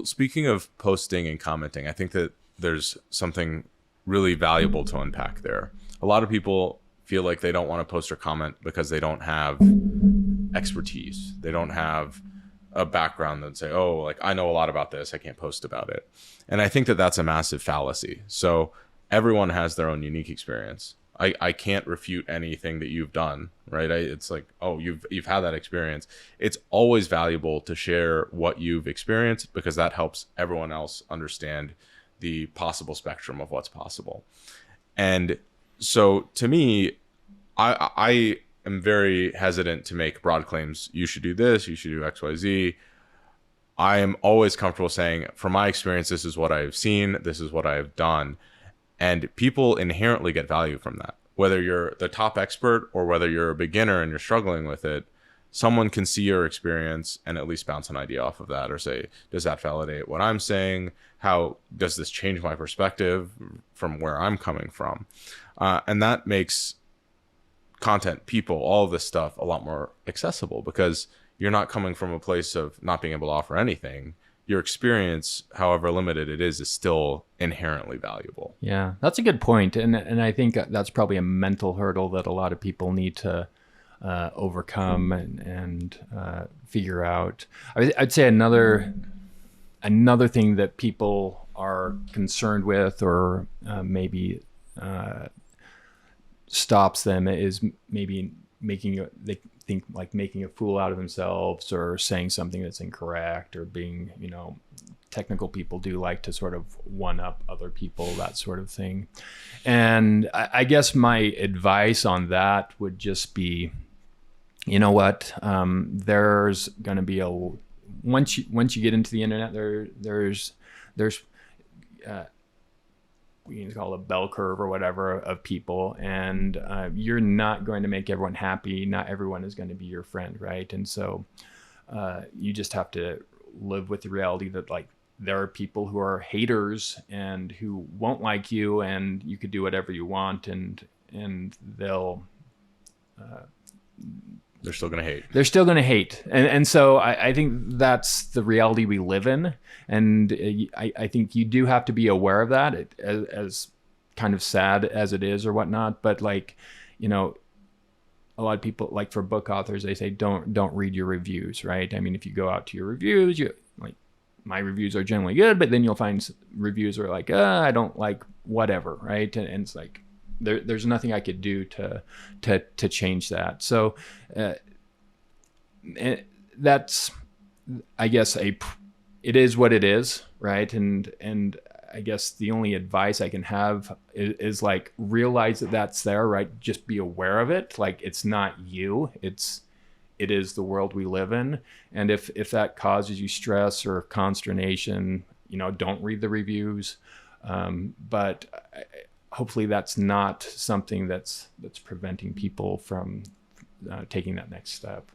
speaking of posting and commenting, I think that there's something really valuable to unpack there. A lot of people feel like they don't want to post or comment because they don't have expertise. They don't have a background that say, oh, like I know a lot about this, I can't post about it. And I think that that's a massive fallacy. So everyone has their own unique experience. I can't refute anything that you've done, right? It's like, oh, you've had that experience. It's always valuable to share what you've experienced because that helps everyone else understand the possible spectrum of what's possible. And so to me, I am very hesitant to make broad claims. You should do this, you should do X, Y, Z. I am always comfortable saying, from my experience, this is what I've seen, this is what I have done. And people inherently get value from that. Whether you're the top expert or whether you're a beginner and you're struggling with it, someone can see your experience and at least bounce an idea off of that or say, does that validate what I'm saying? How does this change my perspective from where I'm coming from? And that makes content, people, all of this stuff a lot more accessible because you're not coming from a place of not being able to offer anything. Your experience, however limited it is still inherently valuable. Yeah, that's a good point. And I think that's probably a mental hurdle that a lot of people need to overcome and figure out. I'd say another thing that people are concerned with or maybe stops them is maybe making a fool out of themselves or saying something that's incorrect or being, technical people do like to sort of one up other people, that sort of thing. And I guess my advice on that would just be, you know what, there's going to be once you get into the internet, there's you can call it a bell curve or whatever of people, and you're not going to make everyone happy. Not everyone is going to be your friend, right? And so you just have to live with the reality that like there are people who are haters and who won't like you, and you could do whatever you want, and they're still going to hate. They're still going to hate. And so I think that's the reality we live in. And I think you do have to be aware of that, as kind of sad as it is or whatnot. But like, a lot of people, like for book authors, they say, don't read your reviews, right? I mean, if you go out to your reviews, my reviews are generally good, but then you'll find reviews are like, I don't like whatever, right? And it's like, there's nothing I could do to change that. So that's, I guess, it is what it is, right? And I guess the only advice I can have is like realize that that's there, right? Just be aware of it. Like it's not you. It is the world we live in. And if that causes you stress or consternation, don't read the reviews. But hopefully that's not something that's preventing people from taking that next step.